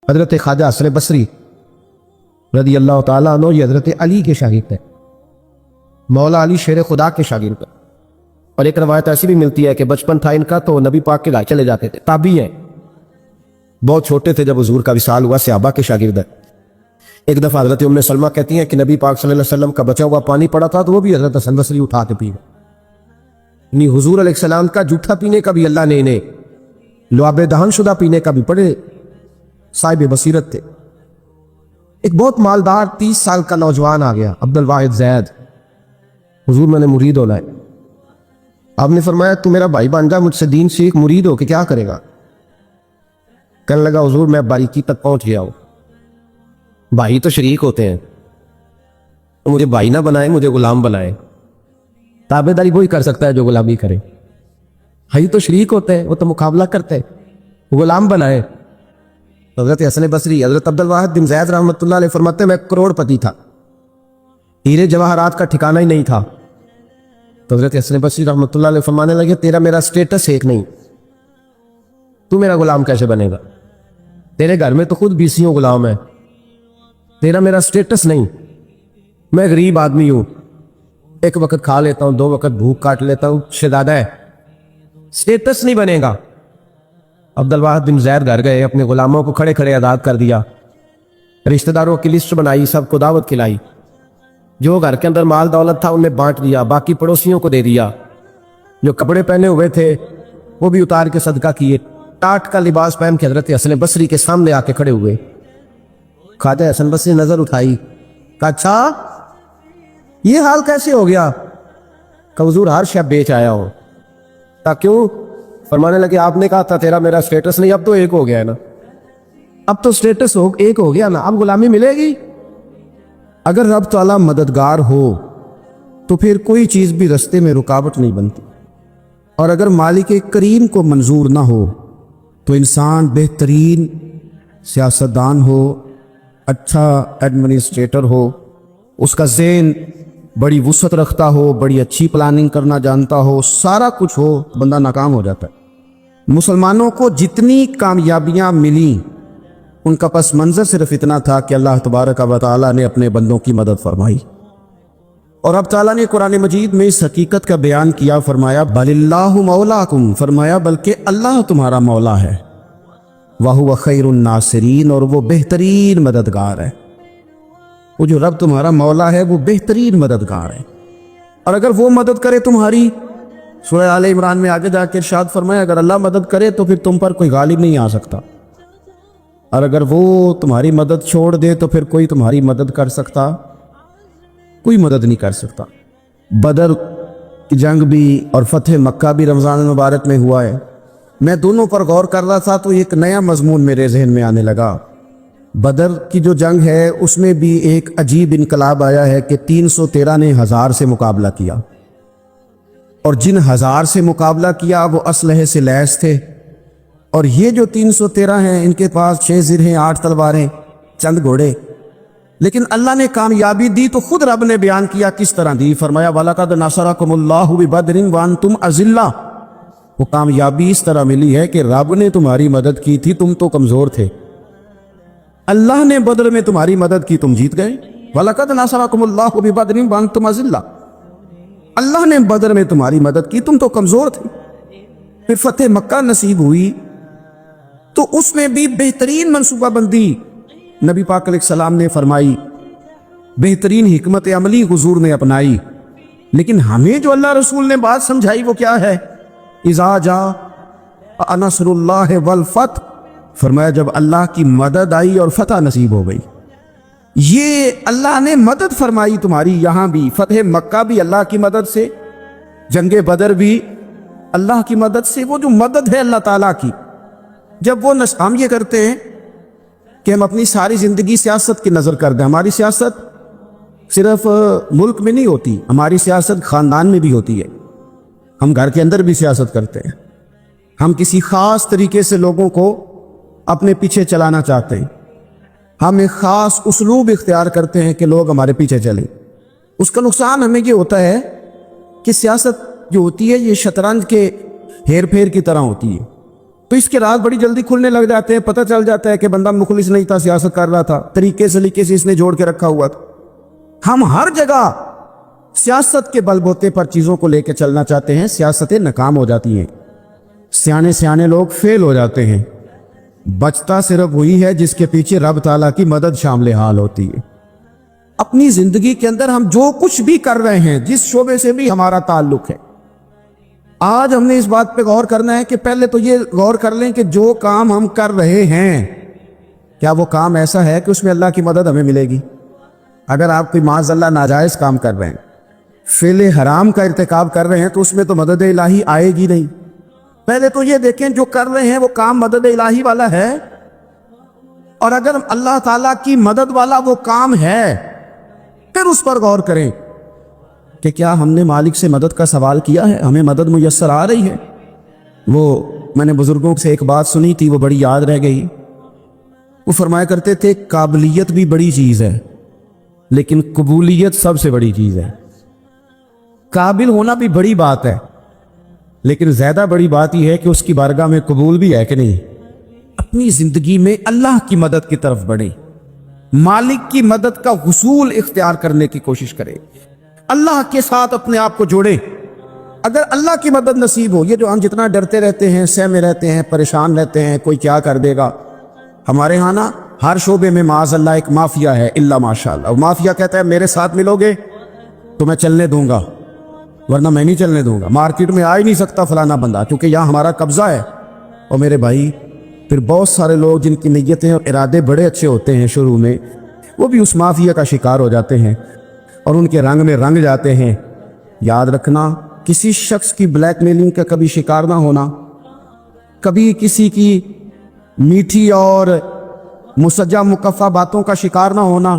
حضرت خواجہ حسن بصری رضی اللہ تعالیٰ عنہ یہ حضرت علی کے شاگرد ہیں، مولا علی شیر خدا کے شاگرد ہیں۔ اور ایک روایت ایسی بھی ملتی ہے کہ بچپن تھا ان کا تو نبی پاک کے گھر چلے جاتے تھے، تابعی ہیں، بہت چھوٹے تھے جب حضور کا وصال ہوا، صحابہ کے شاگرد ہیں۔ ایک دفعہ حضرت ام سلمہ کہتی ہیں کہ نبی پاک صلی اللہ علیہ وسلم کا بچا ہوا پانی پڑا تھا تو وہ بھی حضرت حسن بصری اٹھا کے پی گئے، یعنی حضور علیہ السلام کا جھوٹا پینے کا بھی اللہ نے انہیں لعاب دہن شدہ پینے کا بھی بڑے صاحب بصیرت تھے۔ ایک بہت مالدار 30 سال کا نوجوان آ گیا، عبد الواحد زید، حضور میں نے مرید ہونا ہے۔ آپ نے فرمایا تو میرا بھائی بن جا، مجھ سے دین سیکھ، مرید ہو کہ کیا کرے گا؟ کہنے لگا حضور میں باریکی تک پہنچ گیا ہوں، بھائی تو شریک ہوتے ہیں، تو مجھے بھائی نہ بنائے، مجھے غلام بنائے۔ تابع داری وہی کر سکتا ہے جو غلامی کرے، بھائی تو شریک ہوتے ہیں، وہ تو مقابلہ کرتے ہیں، غلام بنائے۔ حضرت حسن بصری، حضرت عبد الواحد بن زید رحمۃ اللہ علیہ فرماتے ہیں میں کروڑ پتی تھا، ہیرے جواہرات کا ٹھکانہ ہی نہیں تھا۔ تو حضرت حسن بصری رحمۃ اللہ علیہ فرمانے لگے تیرا میرا سٹیٹس ایک نہیں، تو میرا غلام کیسے بنے گا؟ تیرے گھر میں تو خود 20 غلام ہیں، تیرا میرا سٹیٹس نہیں، میں غریب آدمی ہوں، ایک وقت کھا لیتا ہوں، 2 وقت بھوک کاٹ لیتا ہوں، شہزادہ ہے، سٹیٹس نہیں بنے گا۔ عبد الواحد بن زید گھر گئے، اپنے غلاموں کو کھڑے کھڑے آزاد کر دیا، رشتہ داروں کی لسٹ بنائی، سب کو دعوت کھلائی، جو گھر کے اندر مال دولت تھا ان میں بانٹ دیا، باقی پڑوسیوں کو دے دیا، جو کپڑے پہنے ہوئے تھے وہ بھی اتار کے صدقہ کیے، ٹاٹ کا لباس پہن کے حضرت حسن بصری کے سامنے آ کے کھڑے ہوئے۔ خواجہ حسن بصری نظر اٹھائی، کہا اچھا یہ حال کیسے ہو گیا؟ کہ حضور ہر شے بیچ آیا ہوں۔ کہا کیوں؟ فرمانے لگے آپ نے کہا تھا تیرا میرا سٹیٹس نہیں، اب تو ایک ہو گیا ہے نا، اب تو سٹیٹس ایک ہو گیا نا، اب غلامی ملے گی۔ اگر رب تعالیٰ مددگار ہو تو پھر کوئی چیز بھی رستے میں رکاوٹ نہیں بنتی، اور اگر مالک کریم کو منظور نہ ہو تو انسان بہترین سیاستدان ہو، اچھا ایڈمنسٹریٹر ہو، اس کا ذہن بڑی وسعت رکھتا ہو، بڑی اچھی پلاننگ کرنا جانتا ہو، سارا کچھ ہو، بندہ ناکام ہو جاتا ہے۔ مسلمانوں کو جتنی کامیابیاں ملیں ان کا پس منظر صرف اتنا تھا کہ اللہ تبارک و تعالیٰ نے اپنے بندوں کی مدد فرمائی، اور اب تعالیٰ نے قرآن مجید میں اس حقیقت کا بیان کیا، فرمایا بل اللہ مولاکم، فرمایا بلکہ اللہ تمہارا مولا ہے، وَهُوَ خَيْرُ النَّاصِرِينَ، اور وہ بہترین مددگار ہے۔ وہ جو رب تمہارا مولا ہے وہ بہترین مددگار ہے، اور اگر وہ مدد کرے تمہاری، سورہ آل عمران میں آگے جا کے ارشاد فرمایا اگر اللہ مدد کرے تو پھر تم پر کوئی غالب نہیں آ سکتا، اور اگر وہ تمہاری مدد چھوڑ دے تو پھر کوئی تمہاری مدد کر سکتا؟ کوئی مدد نہیں کر سکتا۔ بدر کی جنگ بھی اور فتح مکہ بھی رمضان المبارک میں ہوا ہے۔ میں دونوں پر غور کر رہا تھا تو ایک نیا مضمون میرے ذہن میں آنے لگا۔ بدر کی جو جنگ ہے اس میں بھی ایک عجیب انقلاب آیا ہے کہ 313 نے 1000 سے مقابلہ کیا، اور جن 1000 سے مقابلہ کیا وہ اسلحے سے لیس تھے، اور یہ جو 313 ہیں ان کے پاس 6 زرہیں، 8 تلواریں، چند گھوڑے، لیکن اللہ نے کامیابی دی تو خود رب نے بیان کیا کس طرح دی، فرمایا وَلَقَدْ نَصَرَكُمُ اللَّهُ بِبَدْرٍ وَأَنْتُمْ أَذِلَّةٌ، وہ کامیابی اس طرح ملی ہے کہ رب نے تمہاری مدد کی تھی، تم تو کمزور تھے، اللہ نے بدر میں تمہاری مدد کی، تم جیت گئے۔ وَلَقَدْ نَصَرَكُمُ اللَّهُ بِبَدْرٍ وَأَنْتُمْ أَذِلَّةٌ، اللہ نے بدر میں تمہاری مدد کی، تم تو کمزور تھے۔ پھر فتح مکہ نصیب ہوئی تو اس میں بھی بہترین منصوبہ بندی نبی پاک علیہ السلام نے فرمائی، بہترین حکمت عملی حضور نے اپنائی، لیکن ہمیں جو اللہ رسول نے بات سمجھائی وہ کیا ہے؟ اذا جاء نصر اللہ والفتح، فرمایا جب اللہ کی مدد آئی اور فتح نصیب ہو گئی۔ یہ اللہ نے مدد فرمائی تمہاری، یہاں بھی فتح مکہ بھی اللہ کی مدد سے، جنگ بدر بھی اللہ کی مدد سے۔ وہ جو مدد ہے اللہ تعالیٰ کی، جب وہ ہم یہ کرتے ہیں کہ ہم اپنی ساری زندگی سیاست کی نظر کر دیں، ہماری سیاست صرف ملک میں نہیں ہوتی، ہماری سیاست خاندان میں بھی ہوتی ہے، ہم گھر کے اندر بھی سیاست کرتے ہیں، ہم کسی خاص طریقے سے لوگوں کو اپنے پیچھے چلانا چاہتے ہیں، ہم ایک خاص اسلوب اختیار کرتے ہیں کہ لوگ ہمارے پیچھے چلیں۔ اس کا نقصان ہمیں یہ ہوتا ہے کہ سیاست جو ہوتی ہے یہ شطرنج کے ہیر پھیر کی طرح ہوتی ہے، تو اس کے راز بڑی جلدی کھلنے لگ جاتے ہیں، پتہ چل جاتا ہے کہ بندہ مخلص نہیں تھا، سیاست کر رہا تھا، طریقے سلیقے سے اس نے جوڑ کے رکھا ہوا تھا۔ ہم ہر جگہ سیاست کے بل بوتے پر چیزوں کو لے کے چلنا چاہتے ہیں، سیاستیں ناکام ہو جاتی ہیں، سیانے لوگ فیل ہو جاتے ہیں، بچتا صرف وہی ہے جس کے پیچھے رب تعالیٰ کی مدد شامل حال ہوتی ہے۔ اپنی زندگی کے اندر ہم جو کچھ بھی کر رہے ہیں، جس شعبے سے بھی ہمارا تعلق ہے، آج ہم نے اس بات پہ غور کرنا ہے کہ پہلے تو یہ غور کر لیں کہ جو کام ہم کر رہے ہیں کیا وہ کام ایسا ہے کہ اس میں اللہ کی مدد ہمیں ملے گی؟ اگر آپ کوئی معاذ اللہ ناجائز کام کر رہے ہیں، فعل حرام کا ارتکاب کر رہے ہیں، تو اس میں تو مدد الہی آئے گی نہیں۔ پہلے تو یہ دیکھیں جو کر رہے ہیں وہ کام مدد الہی والا ہے، اور اگر اللہ تعالیٰ کی مدد والا وہ کام ہے پھر اس پر غور کریں کہ کیا ہم نے مالک سے مدد کا سوال کیا ہے، ہمیں مدد میسر آ رہی ہے۔ وہ میں نے بزرگوں سے ایک بات سنی تھی، وہ بڑی یاد رہ گئی۔ وہ فرمایا کرتے تھے قابلیت بھی بڑی چیز ہے لیکن قبولیت سب سے بڑی چیز ہے۔ قابل ہونا بھی بڑی بات ہے لیکن زیادہ بڑی بات یہ ہے کہ اس کی بارگاہ میں قبول بھی ہے کہ نہیں۔ اپنی زندگی میں اللہ کی مدد کی طرف بڑھیں، مالک کی مدد کا حصول اختیار کرنے کی کوشش کریں، اللہ کے ساتھ اپنے آپ کو جوڑیں۔ اگر اللہ کی مدد نصیب ہو، یہ جو ہم جتنا ڈرتے رہتے ہیں، سہمے رہتے ہیں، پریشان رہتے ہیں کوئی کیا کر دے گا، ہمارے ہاں نا ہر شعبے میں معاذ اللہ ایک مافیا ہے، الا ماشاءاللہ۔ اور مافیا کہتا ہے میرے ساتھ ملو گے تو میں چلنے دوں گا، ورنہ میں نہیں چلنے دوں گا، مارکیٹ میں آ ہی نہیں سکتا فلانا بندہ کیونکہ یہاں ہمارا قبضہ ہے۔ اور میرے بھائی پھر بہت سارے لوگ جن کی نیتیں اور ارادے بڑے اچھے ہوتے ہیں شروع میں، وہ بھی اس مافیا کا شکار ہو جاتے ہیں اور ان کے رنگ میں رنگ جاتے ہیں۔ یاد رکھنا، کسی شخص کی بلیک میلنگ کا کبھی شکار نہ ہونا، کبھی کسی کی میٹھی اور مسجع مکفہ باتوں کا شکار نہ ہونا۔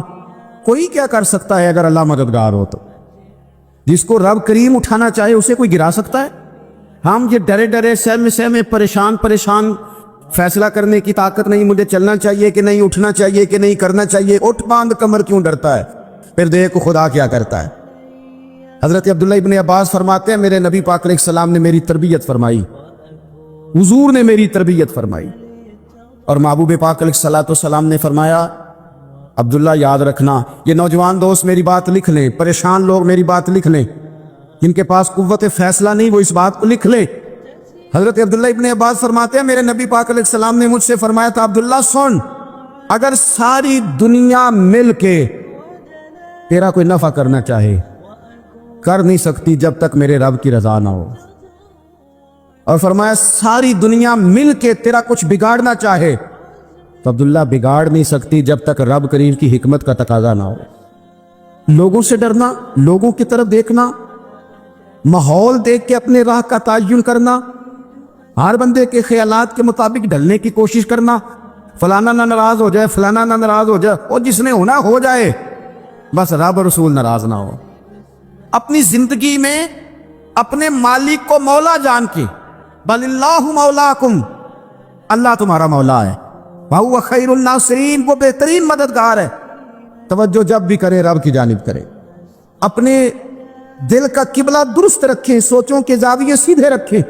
کوئی کیا کر سکتا ہے اگر اللہ مددگار ہو تو؟ جس کو رب کریم اٹھانا چاہے اسے کوئی گرا سکتا ہے؟ ہم یہ ڈرے سہمے پریشان فیصلہ کرنے کی طاقت نہیں، مجھے چلنا چاہیے کہ نہیں، اٹھنا چاہیے کہ نہیں، کرنا چاہیے، اٹھ باندھ کمر کیوں ڈرتا ہے؟ پھر دیکھ خدا کیا کرتا ہے۔ حضرت عبداللہ ابن عباس فرماتے ہیں میرے نبی پاک علیہ السلام نے میری تربیت فرمائی، حضور نے میری تربیت فرمائی، اور محبوب پاک علیہ السلام نے فرمایا عبداللہ یاد رکھنا، یہ نوجوان دوست میری بات لکھ لیں، پریشان لوگ میری بات لکھ لیں، جن کے پاس قوت فیصلہ نہیں وہ اس بات کو لکھ لیں۔ حضرت عبداللہ ابن عباس فرماتے ہیں میرے نبی پاک علیہ السلام نے مجھ سے فرمایا تھا عبداللہ سن، اگر ساری دنیا مل کے تیرا کوئی نفع کرنا چاہے کر نہیں سکتی جب تک میرے رب کی رضا نہ ہو، اور فرمایا ساری دنیا مل کے تیرا کچھ بگاڑنا چاہے تو عبداللہ بگاڑ نہیں سکتی جب تک رب کریم کی حکمت کا تقاضا نہ ہو۔ لوگوں سے ڈرنا، لوگوں کی طرف دیکھنا، ماحول دیکھ کے اپنے راہ کا تعین کرنا، ہر بندے کے خیالات کے مطابق ڈھلنے کی کوشش کرنا، فلانا نہ ناراض ہو جائے، فلانا نہ ناراض ہو جائے، اور جس نے ہونا ہو جائے، بس رب اور رسول ناراض نہ ہو۔ اپنی زندگی میں اپنے مالک کو مولا جان کے، بل اللہ مولاکم، اللہ تمہارا مولا ہے، وَهُوَ خَيْرُ النَّاصِرِينَ، وہ بہترین مددگار ہے۔ توجہ جب بھی کرے رب کی جانب کرے، اپنے دل کا قبلہ درست رکھیں، سوچوں کے زاویے سیدھے رکھیں۔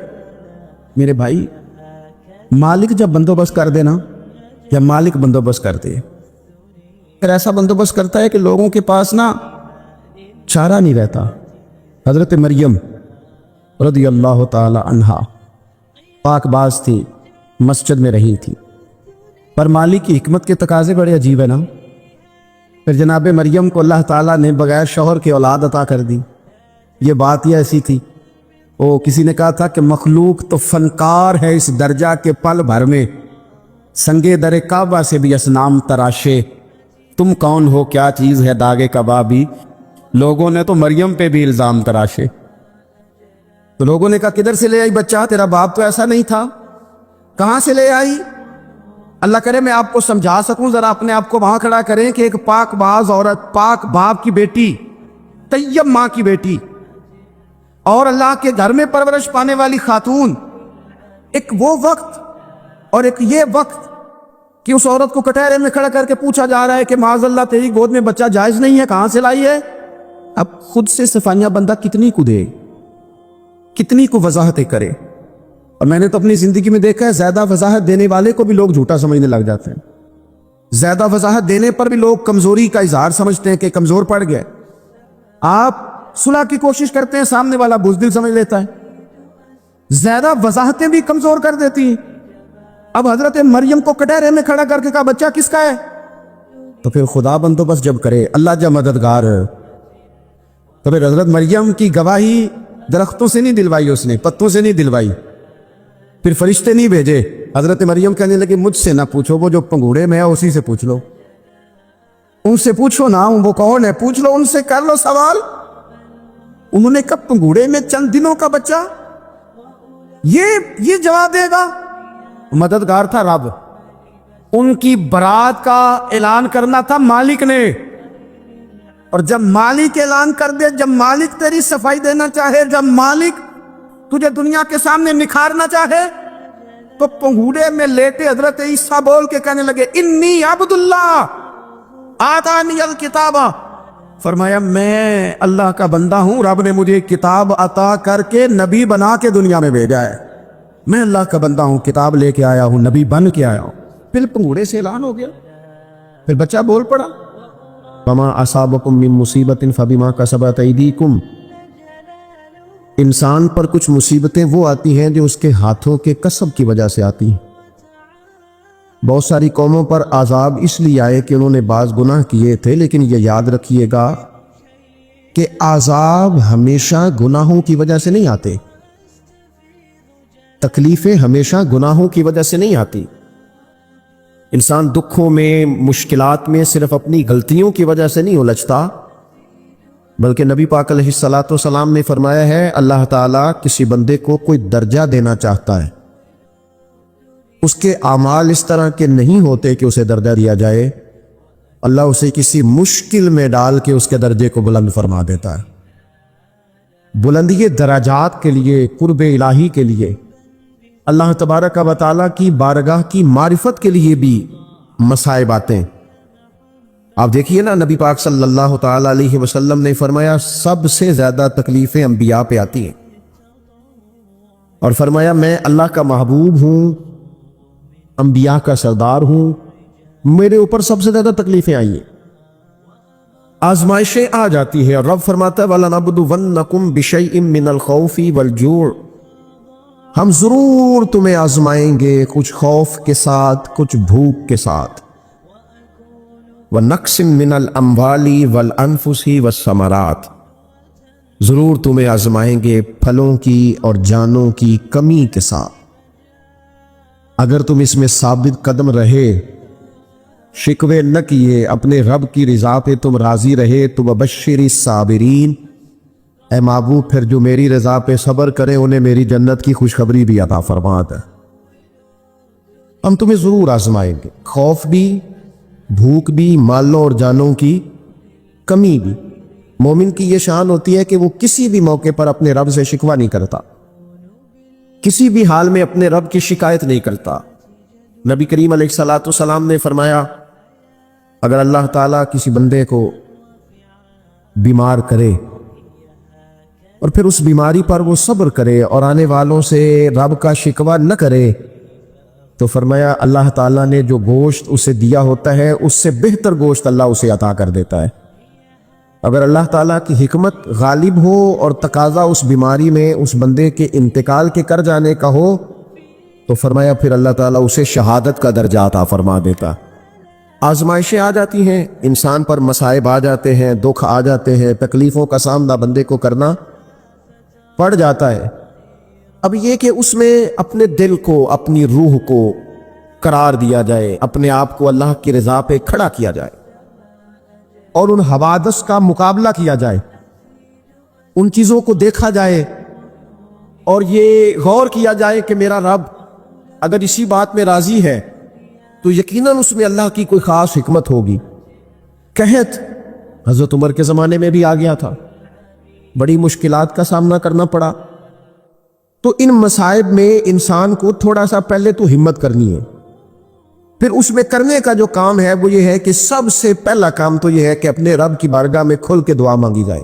میرے بھائی مالک جب بندوبست کر دے نا، یا مالک بندوبست کر دے، پھر ایسا بندوبست کرتا ہے کہ لوگوں کے پاس نا چارہ نہیں رہتا۔ حضرت مریم رضی اللہ تعالی عنہا پاک باز تھی، مسجد میں رہی تھی، پر مالک کی حکمت کے تقاضے بڑے عجیب ہے نا۔ پھر جناب مریم کو اللہ تعالیٰ نے بغیر شوہر کے اولاد عطا کر دی۔ یہ بات ہی ایسی تھی، وہ کسی نے کہا تھا کہ مخلوق تو فنکار ہے اس درجہ کے پل بھر میں سنگے در کعبہ سے بھی اسنام تراشے، تم کون ہو کیا چیز ہے داغے کبابی، لوگوں نے تو مریم پہ بھی الزام تراشے۔ تو لوگوں نے کہا کدھر سے لے آئی بچہ، تیرا باپ تو ایسا نہیں تھا، کہاں سے لے آئی؟ اللہ کرے میں آپ کو سمجھا سکوں، ذرا اپنے آپ کو وہاں کھڑا کریں کہ ایک پاک باز عورت، پاک باپ کی بیٹی، طیب ماں کی بیٹی، اور اللہ کے گھر میں پرورش پانے والی خاتون، ایک وہ وقت اور ایک یہ وقت کہ اس عورت کو کٹہرے میں کھڑا کر کے پوچھا جا رہا ہے کہ معاذ اللہ تیری گود میں بچہ جائز نہیں ہے، کہاں سے لائی ہے؟ اب خود سے صفائیاں بندہ کتنی کو دے، کتنی کو وضاحتیں کرے۔ اور میں نے تو اپنی زندگی میں دیکھا ہے زیادہ وضاحت دینے والے کو بھی لوگ جھوٹا سمجھنے لگ جاتے ہیں. زیادہ وضاحت دینے پر بھی لوگ کمزوری کا اظہار سمجھتے ہیں کہ کمزور پڑ گئے. آپ صلح کی کوشش کرتے ہیں، سامنے والا بزدل سمجھ لیتا ہے. زیادہ وضاحتیں بھی کمزور کر دیتی ہیں. اب حضرت مریم کو کٹہرے میں کھڑا کر کے کہا بچہ کس کا ہے؟ تو پھر خدا بندوبست جب کرے، اللہ جب مددگار ہے، تو پھر حضرت مریم کی گواہی درختوں سے نہیں دلوائی، اس نے پتوں سے نہیں دلوائی، پھر فرشتے نہیں بھیجے. حضرت مریم کہنے لگی مجھ سے نہ پوچھو، وہ جو پنگوڑے میں ہے اسی سے پوچھ لو، ان سے پوچھو نا، وہ کون ہے پوچھ لو، ان سے کر لو سوال. انہوں نے کہا پنگوڑے میں چند دنوں کا بچہ، یہ جواب دے گا؟ مددگار تھا رب. ان کی برات کا اعلان کرنا تھا مالک نے، اور جب مالک اعلان کر دے، جب مالک تیری صفائی دینا چاہے، جب مالک تجھے دنیا کے سامنے نکھارنا چاہے، تو پنگوڑے میں لیٹے حضرت عیسیٰ بول کے کہنے لگے انی عبداللہ آتانی الکتاب، فرمایا میں اللہ کا بندہ ہوں، رب نے مجھے کتاب عطا کر کے نبی بنا کے دنیا میں بھیجا ہے، میں اللہ کا بندہ ہوں، کتاب لے کے آیا ہوں، نبی بن کے آیا ہوں. پھر پنگوڑے سے اعلان ہو گیا، پھر بچہ بول پڑا وما اصابکم من مصیبت فبما کسبت ایدیکم. انسان پر کچھ مصیبتیں وہ آتی ہیں جو اس کے ہاتھوں کے کسب کی وجہ سے آتی ہیں. بہت ساری قوموں پر عذاب اس لیے آئے کہ انہوں نے بعض گناہ کیے تھے، لیکن یہ یاد رکھیے گا کہ عذاب ہمیشہ گناہوں کی وجہ سے نہیں آتے، تکلیفیں ہمیشہ گناہوں کی وجہ سے نہیں آتی. انسان دکھوں میں، مشکلات میں صرف اپنی غلطیوں کی وجہ سے نہیں الجھتا، بلکہ نبی پاک علیہ الصلاۃ والسلام نے فرمایا ہے اللہ تعالیٰ کسی بندے کو کوئی درجہ دینا چاہتا ہے، اس کے اعمال اس طرح کے نہیں ہوتے کہ اسے درجہ دیا جائے، اللہ اسے کسی مشکل میں ڈال کے اس کے درجے کو بلند فرما دیتا ہے. بلندی درجات کے لیے، قرب الہی کے لیے، اللہ تبارک و تعالیٰ کی بارگاہ کی معرفت کے لیے بھی مصائب آتے ہیں. آپ دیکھیے نا، نبی پاک صلی اللہ تعالیٰ علیہ وسلم نے فرمایا سب سے زیادہ تکلیفیں انبیاء پہ آتی ہیں، اور فرمایا میں اللہ کا محبوب ہوں، انبیاء کا سردار ہوں، میرے اوپر سب سے زیادہ تکلیفیں آئی ہیں، آزمائشیں آ جاتی ہیں. اور رب فرماتا ہے وَلَنَبْلُوَنَّكُمْ بِشَيْءٍ مِّنَ الْخَوْفِ وَالْجُوعِ، ہم ضرور تمہیں آزمائیں گے کچھ خوف کے ساتھ، کچھ بھوک کے ساتھ. وَنَقْصٍ مِّنَ الْأَمْوَالِ وَالْأَنفُسِ وَالثَّمَرَاتِ، ضرور تمہیں آزمائیں گے پھلوں کی اور جانوں کی کمی کے ساتھ. اگر تم اس میں ثابت قدم رہے، شکوے نہ کیے، اپنے رب کی رضا پہ تم راضی رہے، تو وَبَشِّرِ الصَّابِرِينَ، اے محبوب پھر جو میری رضا پہ صبر کرے انہیں میری جنت کی خوشخبری بھی عطا فرما دے. ہم تمہیں ضرور آزمائیں گے، خوف بھی، بھوک بھی، مالوں اور جانوں کی کمی بھی. مومن کی یہ شان ہوتی ہے کہ وہ کسی بھی موقع پر اپنے رب سے شکوہ نہیں کرتا، کسی بھی حال میں اپنے رب کی شکایت نہیں کرتا. نبی کریم علیہ الصلاۃ والسلام نے فرمایا اگر اللہ تعالیٰ کسی بندے کو بیمار کرے اور پھر اس بیماری پر وہ صبر کرے اور آنے والوں سے رب کا شکوہ نہ کرے، تو فرمایا اللہ تعالیٰ نے جو گوشت اسے دیا ہوتا ہے اس سے بہتر گوشت اللہ اسے عطا کر دیتا ہے. اگر اللہ تعالیٰ کی حکمت غالب ہو اور تقاضا اس بیماری میں اس بندے کے انتقال کے کر جانے کا ہو، تو فرمایا پھر اللہ تعالیٰ اسے شہادت کا درجہ عطا فرما دیتا. آزمائشیں آ جاتی ہیں، انسان پر مصائب آ جاتے ہیں، دکھ آ جاتے ہیں، تکلیفوں کا سامنا بندے کو کرنا پڑ جاتا ہے. اب یہ کہ اس میں اپنے دل کو، اپنی روح کو قرار دیا جائے، اپنے آپ کو اللہ کی رضا پہ کھڑا کیا جائے اور ان حوادث کا مقابلہ کیا جائے، ان چیزوں کو دیکھا جائے اور یہ غور کیا جائے کہ میرا رب اگر اسی بات میں راضی ہے تو یقیناً اس میں اللہ کی کوئی خاص حکمت ہوگی. قحط حضرت عمر کے زمانے میں بھی آ گیا تھا، بڑی مشکلات کا سامنا کرنا پڑا. تو ان مصائب میں انسان کو تھوڑا سا پہلے تو ہمت کرنی ہے، پھر اس میں کرنے کا جو کام ہے وہ یہ ہے کہ سب سے پہلا کام تو یہ ہے کہ اپنے رب کی بارگاہ میں کھل کے دعا مانگی جائے.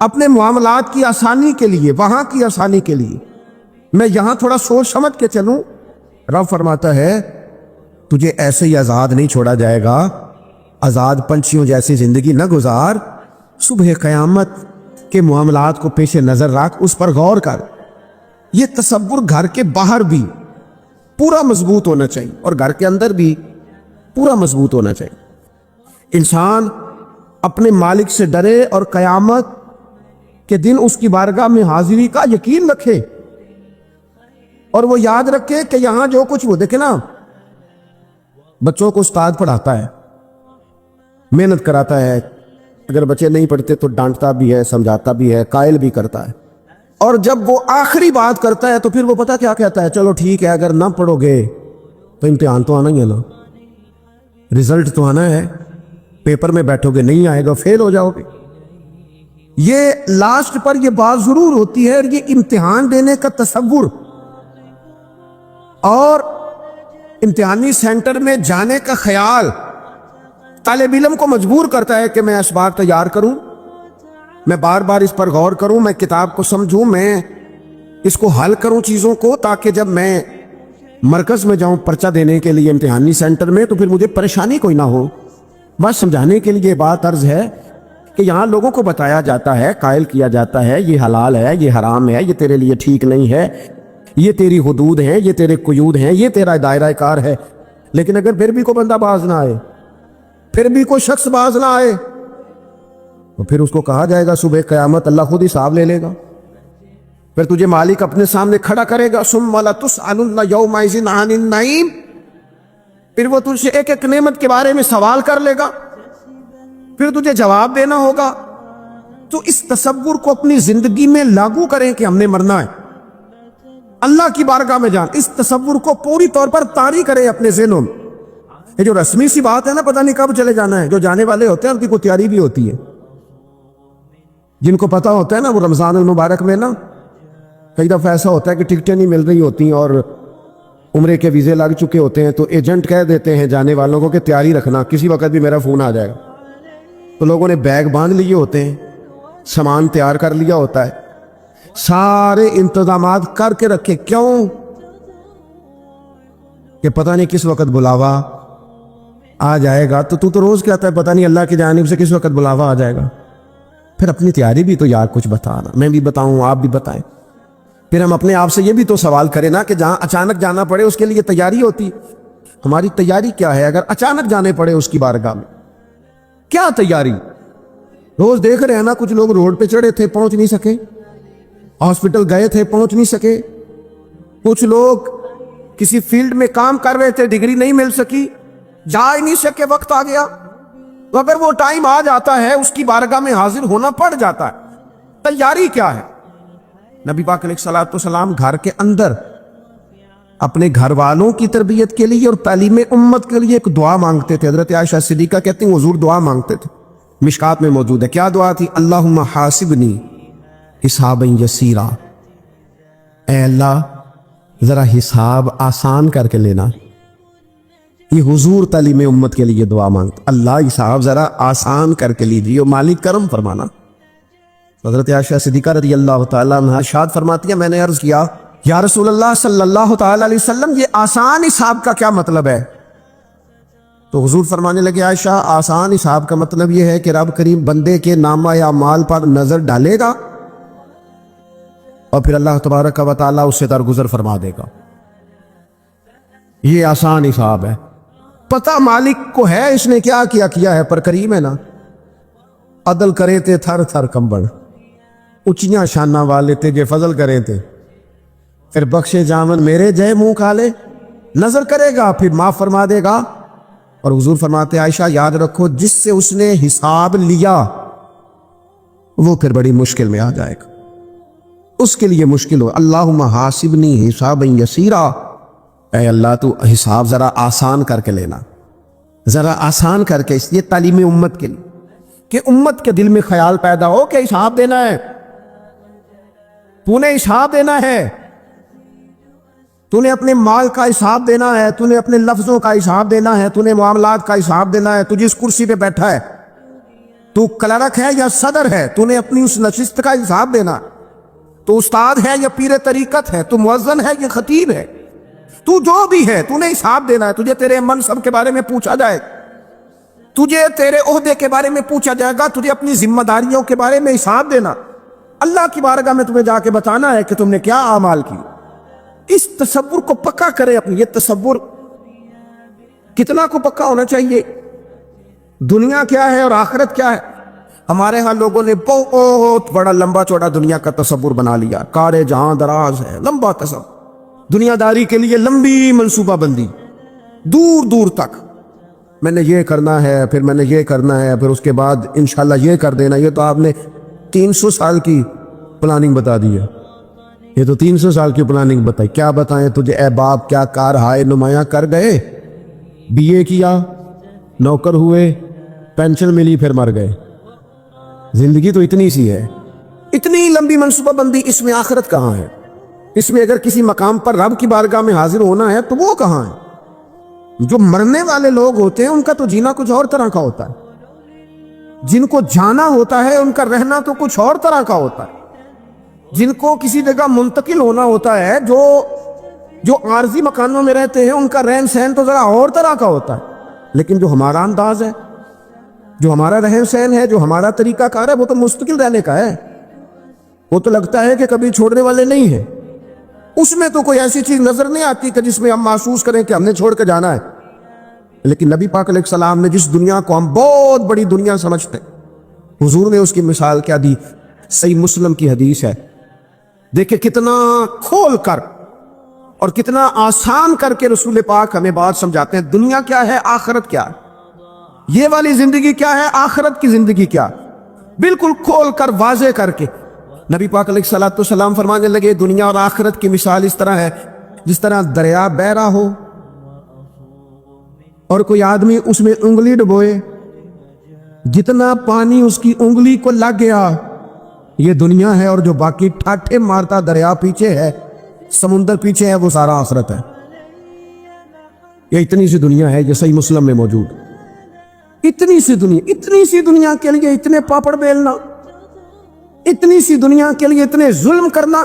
اپنے معاملات کی آسانی کے لیے، وہاں کی آسانی کے لیے میں یہاں تھوڑا سوچ سمجھ کے چلوں، رب فرماتا ہے تجھے ایسے ہی آزاد نہیں چھوڑا جائے گا، آزاد پنچھیوں جیسی زندگی نہ گزار، صبح قیامت کے معاملات کو پیش نظر رکھ، اس پر غور کر۔ یہ تصور گھر کے باہر بھی پورا مضبوط ہونا چاہیے اور گھر کے اندر بھی پورا مضبوط ہونا چاہیے۔ انسان اپنے مالک سے ڈرے اور قیامت کے دن اس کی بارگاہ میں حاضری کا یقین رکھے، اور وہ یاد رکھے کہ یہاں جو کچھ وہ دیکھے نا، بچوں کو استاد پڑھاتا ہے، محنت کراتا ہے، اگر بچے نہیں پڑھتے تو ڈانٹتا بھی ہے، سمجھاتا بھی ہے، قائل بھی کرتا ہے، اور جب وہ آخری بات کرتا ہے تو پھر وہ پتہ کیا کہتا ہے؟ چلو ٹھیک ہے، اگر نہ پڑھو گے تو امتحان تو آنا ہی ہے نا، رزلٹ تو آنا ہے، پیپر میں بیٹھو گے نہیں آئے گا، فیل ہو جاؤ گے۔ یہ لاسٹ پر یہ بات ضرور ہوتی ہے، اور یہ امتحان دینے کا تصور اور امتحانی سینٹر میں جانے کا خیال طالب علم کو مجبور کرتا ہے کہ میں اسباق تیار کروں، میں بار بار اس پر غور کروں، میں کتاب کو سمجھوں، میں اس کو حل کروں چیزوں کو، تاکہ جب میں مرکز میں جاؤں پرچہ دینے کے لیے امتحانی سینٹر میں تو پھر مجھے پریشانی کوئی نہ ہو۔ بس سمجھانے کے لیے بات عرض ہے کہ یہاں لوگوں کو بتایا جاتا ہے، قائل کیا جاتا ہے، یہ حلال ہے، یہ حرام ہے، یہ تیرے لیے ٹھیک نہیں ہے، یہ تیری حدود ہیں، یہ تیرے قیود ہیں، یہ تیرا دائرہ کار ہے۔ لیکن اگر پھر بھی کوئی بندہ باز نہ آئے، پھر بھی کوئی شخص باز نہ آئے، تو پھر اس کو کہا جائے گا صبح قیامت اللہ خود حساب لے لے گا، پھر تجھے مالک اپنے سامنے کھڑا کرے گا، ثم لتسألن یومئذ عن النعیم، پھر وہ تجھ سے ایک ایک نعمت کے بارے میں سوال کر لے گا، پھر تجھے جواب دینا ہوگا۔ تو اس تصور کو اپنی زندگی میں لاگو کریں کہ ہم نے مرنا ہے، اللہ کی بارگاہ میں جان، اس تصور کو پوری طور پر طاری کریں اپنے ذہنوں میں۔ یہ جو رسمی سی بات ہے نا، پتہ نہیں کب چلے جانا ہے، جو جانے والے ہوتے ہیں ان کی کوئی تیاری بھی ہوتی ہے، جن کو پتہ ہوتا ہے نا وہ رمضان المبارک میں نا کئی دفعہ ایسا ہوتا ہے کہ ٹکٹیں نہیں مل رہی ہوتی اور عمرے کے ویزے لگ چکے ہوتے ہیں، تو ایجنٹ کہہ دیتے ہیں جانے والوں کو کہ تیاری رکھنا، کسی وقت بھی میرا فون آ جائے گا۔ تو لوگوں نے بیگ باندھ لیے ہوتے ہیں، سامان تیار کر لیا ہوتا ہے، سارے انتظامات کر کے رکھے، کیوں کہ پتہ نہیں کس وقت بلاوا آ جائے گا۔ تو روز کہتا ہے پتہ نہیں اللہ کی جانب سے کس وقت بلاوا آ جائے گا۔ پھر اپنی تیاری بھی تو یار کچھ بتانا، میں بھی بتاؤں، آپ بھی بتائیں، پھر ہم اپنے آپ سے یہ بھی تو سوال کریں نا کہ جہاں اچانک جانا پڑے اس کے لیے تیاری ہوتی، ہماری تیاری کیا ہے؟ اگر اچانک جانے پڑے اس کی بارگاہ میں کیا تیاری؟ روز دیکھ رہے ہیں نا، کچھ لوگ روڈ پہ چڑھے تھے پہنچ نہیں سکے، ہاسپٹل گئے تھے پہنچ نہیں سکے، کچھ لوگ کسی فیلڈ میں کام کر رہے تھے، ڈگری نہیں مل سکی، جا ہی نہیں سکے، وقت آ گیا۔ تو اگر وہ ٹائم آ جاتا ہے اس کی بارگاہ میں حاضر ہونا پڑ جاتا ہے، تیاری کیا ہے؟ نبی پاک علیہ الصلوۃ والسلام گھر کے اندر اپنے گھر والوں کی تربیت کے لیے اور تعلیم امت کے لیے ایک دعا مانگتے تھے۔ حضرت عائشہ صدیقہ کہتی ہیں حضور دعا مانگتے تھے، مشکات میں موجود ہے۔ کیا دعا تھی؟ اللہم حاسبنی حسابا یسیرا، اے اللہ ذرا حساب آسان کر کے لینا۔ یہ حضور تعلیم امت کے لیے دعا مانگتے، اللہ حساب ذرا آسان کر کے لیجیے، مالک کرم فرمانا۔ حضرت عائشہ صدیقہ رضی اللہ تعالیٰ عنہ ارشاد فرماتی ہے میں نے عرض کیا یا رسول اللہ صلی اللہ تعالیٰ علیہ وسلم یہ آسان حساب کا کیا مطلب ہے؟ تو حضور فرمانے لگے عائشہ آسان حساب کا مطلب یہ ہے کہ رب کریم بندے کے نامہ یا مال پر نظر ڈالے گا اور پھر اللہ تبارک و تعالیٰ اس سے درگزر فرما دے گا، یہ آسان حساب ہے۔ پتہ مالک کو ہے اس نے کیا کیا ہے، پر کریم ہے نا، عدل کرے تھے تھر تھر کمبڑ، اچیاں شانہ والے تھے جے فضل کرے تھے، پھر بخشے جامن میرے جے منہ کالے، نظر کرے گا پھر معاف فرما دے گا۔ اور حضور فرماتے عائشہ یاد رکھو جس سے اس نے حساب لیا وہ پھر بڑی مشکل میں آ جائے گا، اس کے لیے مشکل ہو۔ اللہم حاسبنی حسابا یسیرا، اے اللہ تو حساب ذرا آسان کر کے لینا، ذرا آسان کر کے، اس لیے تعلیم امت کے لیے کہ امت کے دل میں خیال پیدا ہو کہ حساب دینا ہے، تو نے حساب دینا ہے، تو نے اپنے مال کا حساب دینا ہے، تو نے اپنے لفظوں کا حساب دینا ہے، تو نے معاملات کا حساب دینا ہے۔ تو جس کرسی پہ بیٹھا ہے تو کلرک ہے یا صدر ہے، تو نے اپنی اس نشست کا حساب دینا. تو استاد ہے یا پیر طریقت ہے، تو مؤذن ہے یا خطیب ہے، تو جو بھی ہے تو نے حساب دینا ہے. تجھے تیرے منصب کے بارے میں پوچھا جائے، تجھے تیرے عہدے کے بارے میں پوچھا جائے گا، تجھے اپنی ذمہ داریوں کے بارے میں حساب دینا. اللہ کی بارگاہ میں تمہیں جا کے بتانا ہے کہ تم نے کیا اعمال کی. اس تصور کو پکا کرے اپنی. یہ تصور کتنا کو پکا ہونا چاہیے. دنیا کیا ہے اور آخرت کیا ہے. ہمارے ہاں لوگوں نے بہت بڑا لمبا چوڑا دنیا کا تصور بنا لیا. کار جہاں دراز ہے، لمبا تصور، دنیا داری کے لیے لمبی منصوبہ بندی، دور دور تک. میں نے یہ کرنا ہے، پھر میں نے یہ کرنا ہے، پھر اس کے بعد انشاءاللہ یہ کر دینا. یہ تو آپ نے 300 سال کی پلاننگ بتا دی ہے. یہ تو 300 سال کی پلاننگ بتائی. کیا بتائیں تجھے اے باپ، کیا کار ہائے نمایاں کر گئے. بی اے کیا، نوکر ہوئے، پینشن ملی، پھر مر گئے. زندگی تو اتنی سی ہے. اتنی لمبی منصوبہ بندی، اس میں آخرت کہاں ہے. اس میں اگر کسی مقام پر رب کی بارگاہ میں حاضر ہونا ہے تو وہ کہاں ہے. جو مرنے والے لوگ ہوتے ہیں ان کا تو جینا کچھ اور طرح کا ہوتا ہے. جن کو جانا ہوتا ہے ان کا رہنا تو کچھ اور طرح کا ہوتا ہے. جن کو کسی جگہ منتقل ہونا ہوتا ہے، جو عارضی مکانوں میں رہتے ہیں، ان کا رہن سہن تو ذرا اور طرح کا ہوتا ہے. لیکن جو ہمارا انداز ہے، جو ہمارا رہن سہن ہے، جو ہمارا طریقہ کار ہے، وہ تو مستقل رہنے کا ہے. وہ تو لگتا ہے کہ کبھی چھوڑنے والے نہیں ہیں. اس میں تو کوئی ایسی چیز نظر نہیں آتی کہ جس میں ہم محسوس کریں کہ ہم نے چھوڑ کے جانا ہے. لیکن نبی پاک علیہ السلام نے جس دنیا کو ہم بہت بڑی دنیا سمجھتے ہیں، حضور نے اس کی مثال کیا دی. صحیح مسلم کی حدیث ہے. دیکھیں کتنا کھول کر اور کتنا آسان کر کے رسول پاک ہمیں بات سمجھاتے ہیں. دنیا کیا ہے، آخرت کیا ہے، یہ والی زندگی کیا ہے، آخرت کی زندگی کیا. بالکل کھول کر واضح کر کے نبی پاک علیہ السلام فرمانے لگے دنیا اور آخرت کی مثال اس طرح ہے جس طرح دریا بہ رہا ہو اور کوئی آدمی اس میں انگلی ڈبوئے، جتنا پانی اس کی انگلی کو لگ گیا یہ دنیا ہے، اور جو باقی ٹھاٹھے مارتا دریا پیچھے ہے، سمندر پیچھے ہے، وہ سارا آخرت ہے. یہ اتنی سی دنیا ہے، یہ صحیح مسلم میں موجود. اتنی سی دنیا کے لیے اتنے پاپڑ بیلنا، اتنی سی دنیا کے لیے اتنے ظلم کرنا،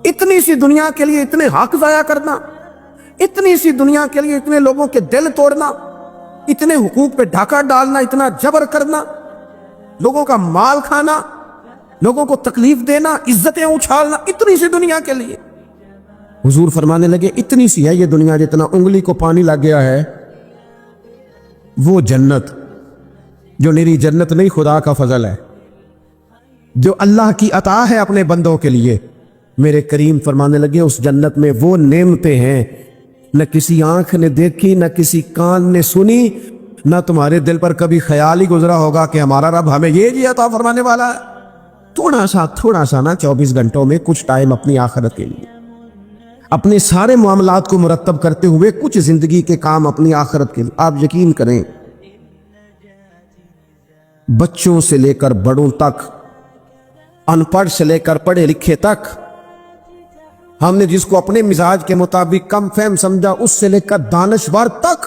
اتنی سی دنیا کے لیے اتنے حق ضائع کرنا، اتنی سی دنیا کے لیے اتنے لوگوں کے دل توڑنا، اتنے حقوق پہ ڈھاکہ ڈالنا، اتنا جبر کرنا، لوگوں کا مال کھانا، لوگوں کو تکلیف دینا، عزتیں اچھالنا، اتنی سی دنیا کے لیے. حضور فرمانے لگے اتنی سی ہے یہ دنیا، جتنا انگلی کو پانی لگ گیا ہے وہ جنت، جو میری جنت نہیں خدا کا فضل ہے، جو اللہ کی عطا ہے اپنے بندوں کے لیے. میرے کریم فرمانے لگے اس جنت میں وہ نعمتیں ہیں نہ کسی آنکھ نے دیکھی، نہ کسی کان نے سنی، نہ تمہارے دل پر کبھی خیال ہی گزرا ہوگا کہ ہمارا رب ہمیں یہ عطا فرمانے والا ہے. تھوڑا سا نا 24 گھنٹوں میں کچھ ٹائم اپنی آخرت کے لیے، اپنے سارے معاملات کو مرتب کرتے ہوئے کچھ زندگی کے کام اپنی آخرت کے لیے. آپ یقین کریں بچوں سے لے کر بڑوں تک، ان پڑھ سے لے کر پڑھے لکھے تک، ہم نے جس کو اپنے مزاج کے مطابق کم فہم سمجھا اس سے لے کر دانشور تک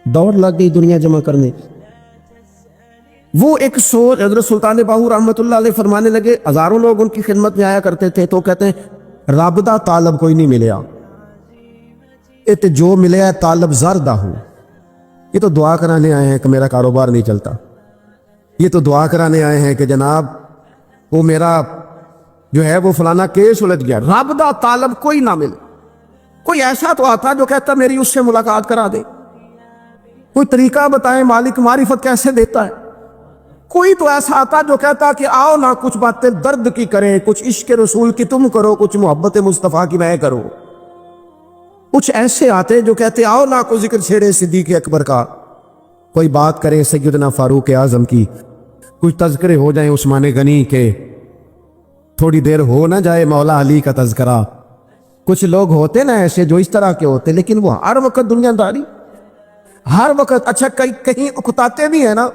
دوڑ لگ گئی دنیا جمع کرنے. وہ ایک سوچ حضرت سلطان باہو رحمت اللہ علیہ فرمانے لگے، ہزاروں لوگ ان کی خدمت میں آیا کرتے تھے تو کہتے ہیں رابطہ طالب کوئی نہیں ملیا، ات جو ملیا طالب زردہ ہو. یہ تو دعا کرانے آئے ہیں کہ میرا کاروبار نہیں چلتا، یہ تو دعا کرانے آئے ہیں کہ جناب وہ میرا جو ہے وہ فلانا کیس الجھ گیا. رابطہ طالب کوئی نہ ملے. کوئی ایسا تو آتا جو کہتا میری اس سے ملاقات کرا دے، کوئی طریقہ بتائیں مالک معرفت کیسے دیتا ہے. کوئی تو ایسا آتا جو کہتا کہ آؤ نہ کچھ باتیں درد کی کریں، کچھ عشق رسول کی تم کرو، کچھ محبت مصطفیٰ کی میں کرو. کچھ ایسے آتے جو کہتے آؤ نہ کوئی ذکر چھیڑے صدیق اکبر کا، کوئی بات کریں سیدنا فاروق اعظم کی، کچھ تذکرے ہو جائیں عثمان غنی کے، تھوڑی دیر ہو نہ جائے مولا علی کا تذکرہ. کچھ لوگ ہوتے نا ایسے جو اس طرح کے ہوتے، لیکن وہ ہر وقت دنیا داری، ہر وقت. اچھا کہیں اکتاتے بھی ہیں نا،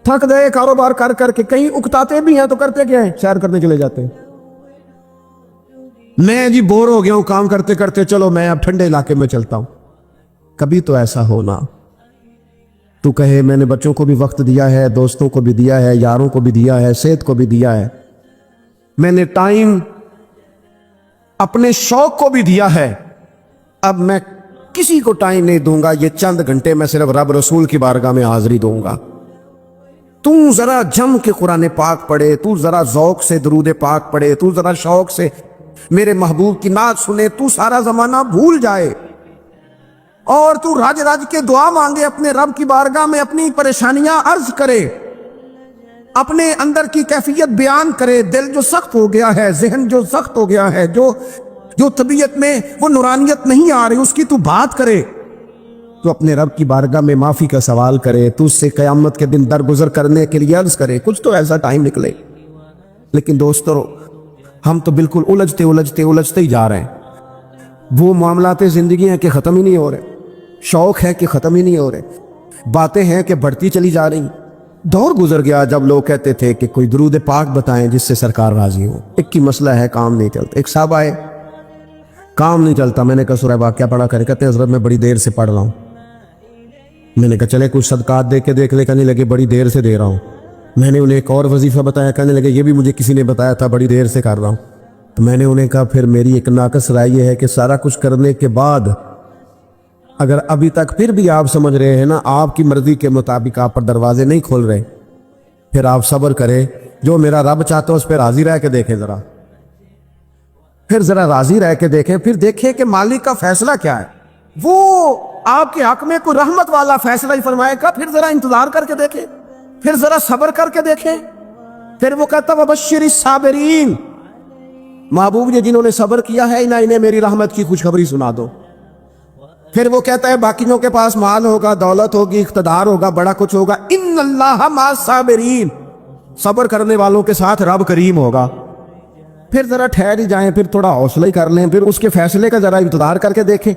تھک گئے کاروبار کر کر کے، کہیں اکتاتے بھی ہیں تو کرتے کیا ہیں، سیر کرنے چلے جاتے ہیں. میں جی بور ہو گیا ہوں کام کرتے کرتے، چلو میں اب ٹھنڈے علاقے میں چلتا ہوں. کبھی تو ایسا ہونا تو کہے میں نے بچوں کو بھی وقت دیا ہے, دوستوں کو بھی دیا ہے, یاروں کو بھی دیا ہے, صحت کو بھی دیا ہے, میں نے ٹائم اپنے شوق کو بھی دیا ہے, اب میں کسی کو ٹائم نہیں دوں گا, یہ چند گھنٹے میں صرف رب رسول کی بارگاہ میں حاضری دوں گا. تو ذرا جم کے قرآن پاک پڑھے, تو ذرا ذوق سے درود پاک پڑھے, تو ذرا شوق سے میرے محبوب کی نعت سنے, تو سارا زمانہ بھول جائے اور تو راج راج کے دعا مانگے, اپنے رب کی بارگاہ میں اپنی پریشانیاں عرض کرے, اپنے اندر کی کیفیت بیان کرے. دل جو سخت ہو گیا ہے, ذہن جو سخت ہو گیا ہے, جو طبیعت میں وہ نورانیت نہیں آ رہی, اس کی تو بات کرے, تو اپنے رب کی بارگاہ میں معافی کا سوال کرے, تو اس سے قیامت کے دن درگزر کرنے کے لیے عرض کرے. کچھ تو ایسا ٹائم نکلے. لیکن دوستو, ہم تو بالکل الجھتے ہی جا رہے ہیں. وہ معاملات زندگی ہیں کہ ختم ہی نہیں ہو رہے, شوق ہے کہ ختم ہی نہیں ہو رہے, باتیں ہیں کہ بڑھتی چلی جا رہی. دور گزر گیا جب لوگ کہتے تھے کہ کوئی درود پاک بتائیں جس سے سرکار راضی ہو. ایک کی مسئلہ ہے کام نہیں چلتا. ایک صاحب آئے, کام نہیں چلتا. میں نے کہا سورہ واقعہ پڑھا کرے. کہتے ہیں حضرت میں بڑی دیر سے پڑھ رہا ہوں. میں نے کہا چلے کچھ صدقات دے کے دیکھ لے. کہنے لگے بڑی دیر سے دے رہا ہوں. میں نے انہیں ایک اور وظیفہ بتایا. کہنے لگے یہ بھی مجھے کسی نے بتایا تھا, بڑی دیر سے کر رہا ہوں. تو میں نے انہیں کہا پھر میری ایک ناقص رائے یہ ہے کہ سارا کچھ کرنے کے بعد اگر ابھی تک پھر بھی آپ سمجھ رہے ہیں نا آپ کی مرضی کے مطابق آپ پر دروازے نہیں کھول رہے, پھر آپ صبر کریں. جو میرا رب چاہتا ہے اس پہ راضی رہ کے دیکھیں, پھر ذرا راضی رہ کے دیکھیں, پھر دیکھیں کہ مالک کا فیصلہ کیا ہے. وہ آپ کے حق میں کوئی رحمت والا فیصلہ ہی فرمائے گا, پھر ذرا انتظار کر کے دیکھیں, پھر ذرا صبر کر کے دیکھیں. پھر وہ کہتا وبشر الصابرین, محبوب یہ جنہوں نے صبر کیا ہے انہیں میری رحمت کی خوشخبری سنا دو. پھر وہ کہتا ہے باقیوں کے پاس مال ہوگا, دولت ہوگی, اقتدار ہوگا, بڑا کچھ ہوگا, ان اللہ مع الصابرین, صبر کرنے والوں کے ساتھ رب کریم ہوگا. پھر ذرا ٹھہر ہی جائیں, پھر تھوڑا حوصلہ ہی کر لیں, پھر اس کے فیصلے کا ذرا انتظار کر کے دیکھیں.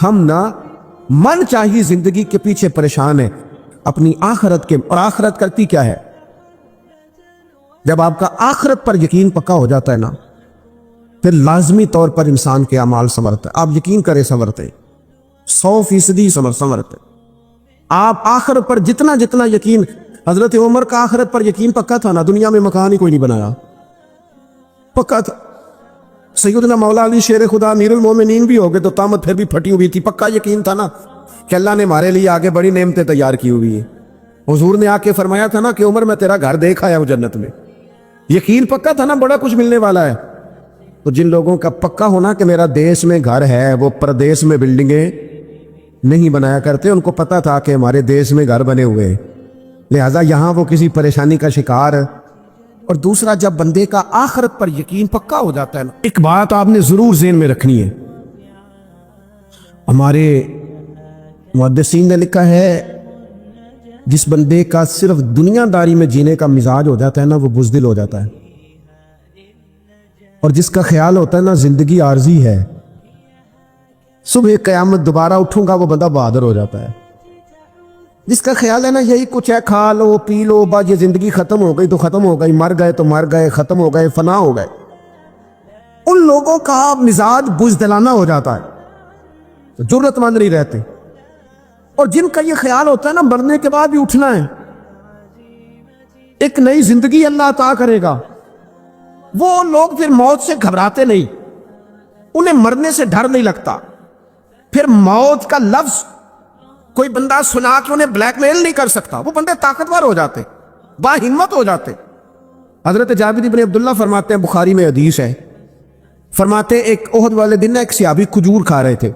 ہم نا من چاہی زندگی کے پیچھے پریشان ہیں اپنی آخرت کے. اور آخرت کرتی کیا ہے؟ جب آپ کا آخرت پر یقین پکا ہو جاتا ہے نا, پھر لازمی طور پر انسان کے اعمال سنورتے ہیں. آپ یقین کریں سنورتے, 100% سنورتے. آپ آخرت پر جتنا یقین, حضرت عمر کا آخرت پر یقین پکا تھا نا, دنیا میں مکان ہی کوئی نہیں بنایا, پکا تھا. سیدنا مولا علی شیر خدا امیر المومنین بھی ہو گئے تو طامت پھر بھی پھٹی ہوئی تھی. پکا یقین تھا نا کہ اللہ نے ہمارے لیے آگے بڑی نعمتیں تیار کی ہوئی ہیں. حضور نے آ کے فرمایا تھا نا کہ عمر میں تیرا گھر دیکھ آیا ہوں جنت میں. یقین پکا تھا نا بڑا کچھ ملنے والا ہے. تو جن لوگوں کا پکا ہونا کہ میرا دیش میں گھر ہے, وہ پردیش میں بلڈنگیں نہیں بنایا کرتے, ان کو پتا تھا کہ ہمارے دیش میں گھر بنے ہوئے, لہذا یہاں وہ کسی پریشانی کا شکار. اور دوسرا, جب بندے کا آخرت پر یقین پکا ہو جاتا ہے نا, ایک بات آپ نے ضرور ذہن میں رکھنی ہے. ہمارے محدثین نے لکھا ہے جس بندے کا صرف دنیا داری میں جینے کا مزاج ہو جاتا ہے نا, وہ بزدل ہو جاتا ہے. اور جس کا خیال ہوتا ہے نا زندگی عارضی ہے, صبح قیامت دوبارہ اٹھوں گا, وہ بندہ بہادر ہو جاتا ہے. جس کا خیال ہے نا یہی کچھ ہے, کھا لو پی لو, بس یہ زندگی ختم ہو گئی تو ختم ہو گئی, مر گئے تو مر گئے, ختم ہو گئے, فنا ہو گئے, ان لوگوں کا مزاج بزدلانہ ہو جاتا ہے, جرأت مند نہیں رہتے. اور جن کا یہ خیال ہوتا ہے نا مرنے کے بعد بھی اٹھنا ہے, ایک نئی زندگی اللہ عطا کرے گا, وہ لوگ پھر موت سے گھبراتے نہیں, انہیں مرنے سے ڈر نہیں لگتا. پھر موت کا لفظ کوئی بندہ سنا کے انہیں بلیک میل نہیں کر سکتا, وہ بندے طاقتور ہو جاتے, با ہمت ہو جاتے. حضرت جابر بن عبداللہ فرماتے ہیں, بخاری میں حدیث ہے, فرماتے ایک احد والے دن ایک صحابی کھجور کھا رہے تھے,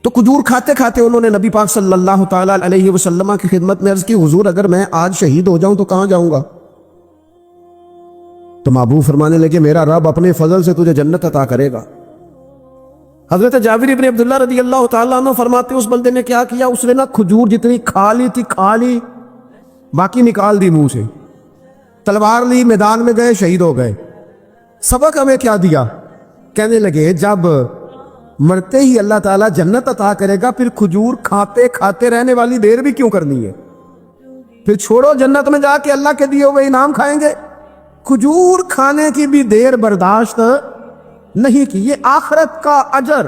تو کھجور کھاتے کھاتے انہوں نے نبی پاک صلی اللہ تعالی علیہ وسلم کی خدمت میں عرض کی, حضور اگر میں آج شہید ہو جاؤں تو کہاں جاؤں گا؟ تو محبوب فرمانے لگے میرا رب اپنے فضل سے تجھے جنت عطا کرے گا. حضرت جابر بن عبداللہ رضی اللہ تعالیٰ عنہ فرماتے اس بندے نے کیا کیا, اس نے نا کھجور جتنی کھا لی تھی کھا لی, باقی نکال دی منہ سے, تلوار لی, میدان میں گئے, شہید ہو گئے. سبق ہمیں کیا دیا؟ کہنے لگے جب مرتے ہی اللہ تعالیٰ جنت عطا کرے گا, پھر کھجور کھاتے کھاتے رہنے والی دیر بھی کیوں کرنی ہے؟ پھر چھوڑو, جنت میں جا کے اللہ کے دیے ہوئے انعام کھائیں گے. کھجور کھانے کی بھی دیر برداشت نہیں کی. یہ آخرت کا اجر